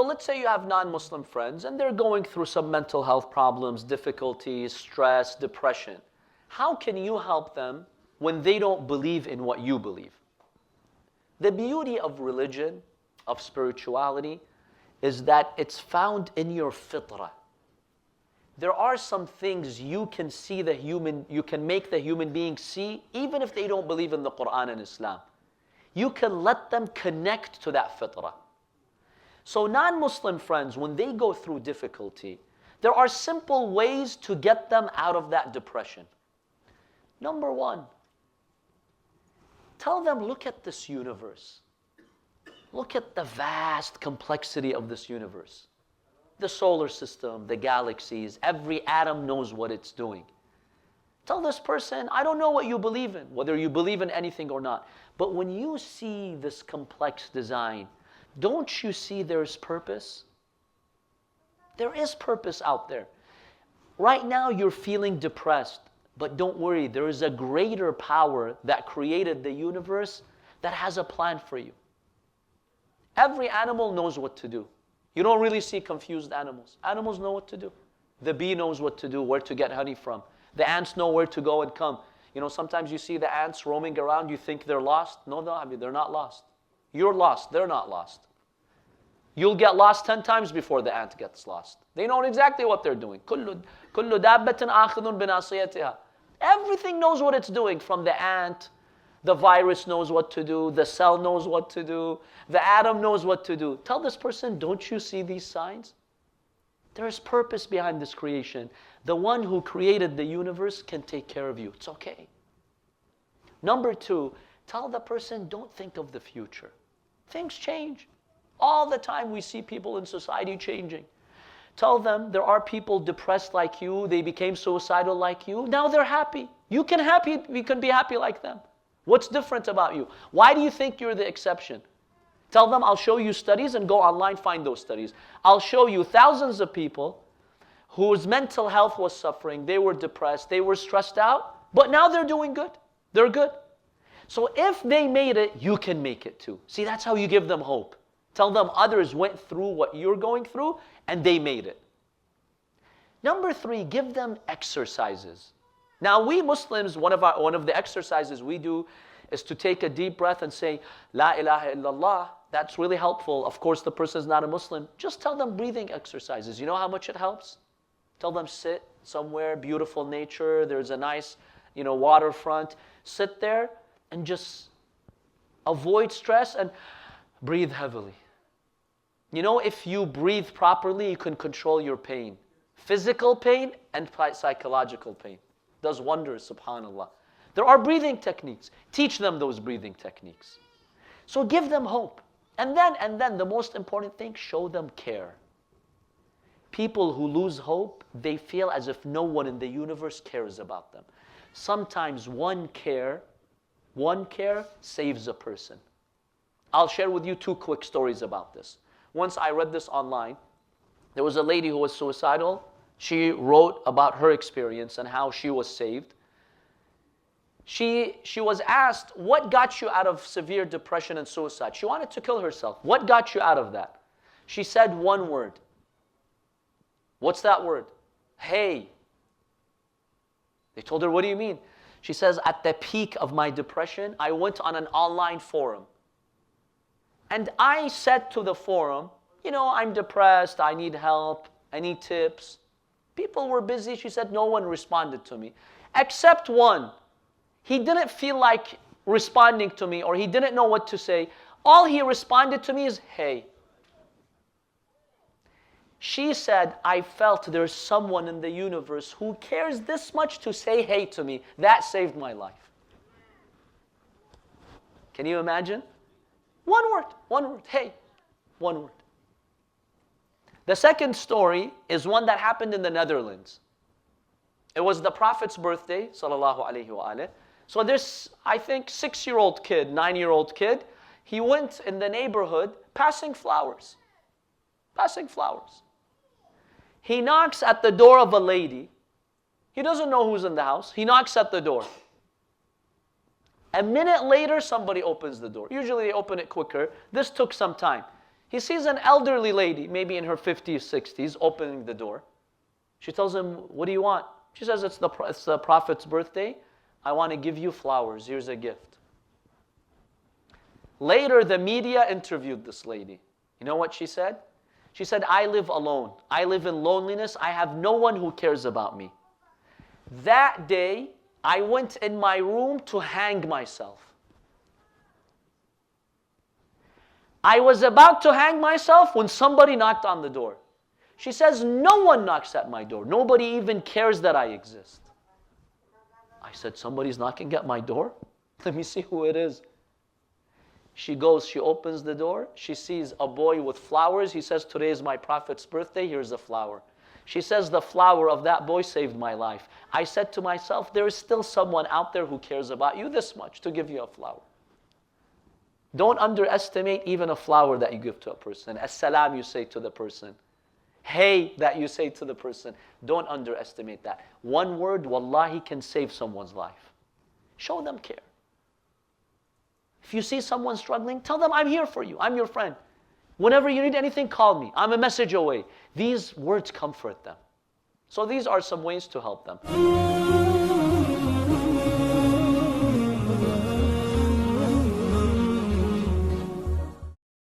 So let's say you have non-Muslim friends and they're going through some mental health problems, difficulties, stress, depression. How can you help them when they don't believe in what you believe? The beauty of religion, of spirituality, is that it's found in your fitrah. There are some things you can you can make the human being see, even if they don't believe in the Quran and Islam. You can let them connect to that fitrah. So non-Muslim friends, when they go through difficulty, there are simple ways to get them out of that depression. Number one, tell them, look at this universe. Look at the vast complexity of this universe. The solar system, the galaxies, every atom knows what it's doing. Tell this person, I don't know what you believe in, whether you believe in anything or not, but when you see this complex design, don't you see there's purpose? There is purpose out there. Right now you're feeling depressed, but don't worry, there is a greater power that created the universe that has a plan for you. Every animal knows what to do. You don't really see confused animals. Animals know what to do. The bee knows what to do, where to get honey from. The ants know where to go and come. You know, sometimes you see the ants roaming around, you think they're lost. No, I mean, they're not lost. You're lost, they're not lost. You'll get lost 10 times before the ant gets lost. They know exactly what they're doing. كُلُّ دَابَّةٍ آخِذٌ بِنَاصِيَتِهَا. Everything knows what it's doing, from the ant. The virus knows what to do. The cell knows what to do. The atom knows what to do. Tell this person, don't you see these signs? There is purpose behind this creation. The one who created the universe can take care of you. It's okay. Number two, tell the person, don't think of the future. Things change. All the time we see people in society changing. Tell them there are people depressed like you. They became suicidal like you. Now they're happy. You can be happy like them. What's different about you? Why do you think you're the exception? Tell them, I'll show you studies, and go online, find those studies. I'll show you thousands of people whose mental health was suffering. They were depressed. They were stressed out. But now they're doing good. They're good. So if they made it, you can make it too. See, that's how you give them hope. Tell them others went through what you're going through and they made it. Number three, give them exercises. Now we Muslims, one of the exercises we do is to take a deep breath and say, La ilaha illallah. That's really helpful. Of course, the person is not a Muslim. Just tell them breathing exercises. You know how much it helps? Tell them sit somewhere, beautiful nature, there's a nice, waterfront. Sit there and just avoid stress and breathe heavily. If you breathe properly, you can control your pain. Physical pain and psychological pain. Does wonders, subhanAllah. There are breathing techniques. Teach them those breathing techniques. So give them hope. And then the most important thing, show them care. People who lose hope, they feel as if no one in the universe cares about them. Sometimes one care saves a person. I'll share with you 2 quick stories about this. Once I read this online. There was a lady who was suicidal. She wrote about her experience and how she was saved. She was asked, what got you out of severe depression and suicide? She wanted to kill herself. What got you out of that? She said one word. What's that word? Hey. They told her, what do you mean? She says, at the peak of my depression, I went on an online forum. And I said to the forum, I'm depressed, I need help, I need tips. People were busy. She said, no one responded to me. Except one. He didn't feel like responding to me, or he didn't know what to say. All he responded to me is, hey. She said, I felt there's someone in the universe who cares this much to say hey to me. That saved my life. Can you imagine? One word, hey, one word. The second story is one that happened in the Netherlands. It was the Prophet's birthday, sallallahu alaihi wasallam. So this, I think, 6-year-old kid, 9-year-old kid, he went in the neighborhood passing flowers. He knocks at the door of a lady. He doesn't know who's in the house. He knocks at the door. A minute later, somebody opens the door. Usually they open it quicker. This took some time. He sees an elderly lady, maybe in her 50s, 60s, opening the door. She tells him, what do you want? She says, it's the Prophet's birthday. I want to give you flowers. Here's a gift. Later, the media interviewed this lady. You know what she said? She said, I live alone. I live in loneliness. I have no one who cares about me. That day, I went in my room to hang myself. I was about to hang myself when somebody knocked on the door. She says, no one knocks at my door. Nobody even cares that I exist. I said, somebody's knocking at my door? Let me see who it is. She goes, she opens the door. She sees a boy with flowers. He says, today is my Prophet's birthday. Here's a flower. She says, the flower of that boy saved my life. I said to myself, there is still someone out there who cares about you this much to give you a flower. Don't underestimate even a flower that you give to a person. As-salam you say to the person. Hey that you say to the person. Don't underestimate that. One word, wallahi, can save someone's life. Show them care. If you see someone struggling, tell them, I'm here for you. I'm your friend. Whenever you need anything, call me. I'm a message away. These words comfort them. So these are some ways to help them.